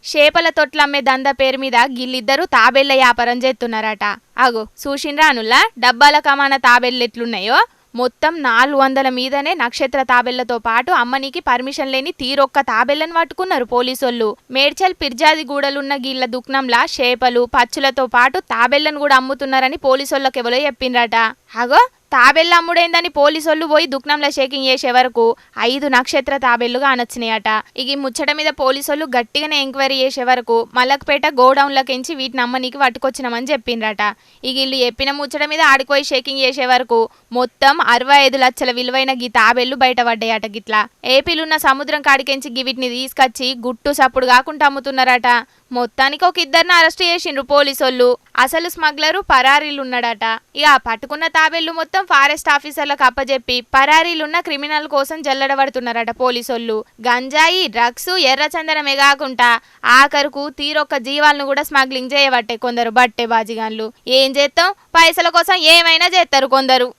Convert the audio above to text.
చేపల తొట్లమ్మే దంద పేరు మీద గిల్లిద్దరు తాబేళ్ల వ్యాపారం చేస్తున్నారట. అగో చూసిండ్రా అనుల్లా డబ్బాల కమాన తాబేళ్లెట్లున్నాయో. మొత్తం 400 మీదనే నక్షత్ర తాబేళ్లతో పాటు అమ్మనికి పర్మిషన్ లేని తీరొక్క తాబేళ్లను పట్టుకున్నారు పోలీసోళ్ళు. మేడ్చల్ పిర్జాది గూడలున్న గీళ్ల దుక్నంలా చేపలు పచ్చులతో పాటు తాబేళ్లను కూడా అమ్ముతున్నారని పోలీసోళ్ళకి ఎవరో చెప్పిండ్రట. అగో తాబేళ్ల అమ్ముడైందని పోలీసోళ్ళు పోయి దుక్నంలో షేకింగ్ చేసే వరకు 5 నక్షత్ర తాబేళ్లుగా అనొచ్చినాయట. ఇక ముచ్చట మీద పోలీసోళ్ళు గట్టిగానే ఎంక్వైరీ చేసే వరకు మలక్పేట గోడౌన్లకించి వీటిని అమ్మనికి పట్టుకొచ్చినామని చెప్పిండ్రట. ఇక వీళ్ళు చెప్పిన ముచ్చట మీద ఆడిపోయి షేకింగ్ చేసే వరకు మొత్తం 65 లక్షల విలువైన గీ తాబేళ్లు బయటపడ్డాయట. గిట్లా ఏపీలున్న సముద్రం కాడికెంచి వీటిని తీసుకొచ్చి గుట్టు సప్పుడు కాకుండా అమ్ముతున్నారట. మొత్తానికి ఒక ఇద్దరిని అరెస్ట్ చేసిండ్రు పోలీసోళ్ళు. అసలు స్మగ్లరు పరారీలున్నాడట. ఇక పట్టుకున్న తాబేళ్లు మొత్తం ఫారెస్ట్ ఆఫీసర్లకు అప్పజెప్పి పరారీలున్న క్రిమినల్ కోసం జల్లడబడుతున్నారట పోలీసోళ్ళు. గంజాయి డ్రగ్స్ ఎర్రచందనమే కాకుండా ఆఖరుకు తీరొక్క జీవాలను కూడా స్మగ్లింగ్ చేయబట్టే కొందరు బట్టే బాజిగాన్లు. ఏం చేస్తాం, పైసల కోసం ఏమైనా చేస్తారు కొందరు.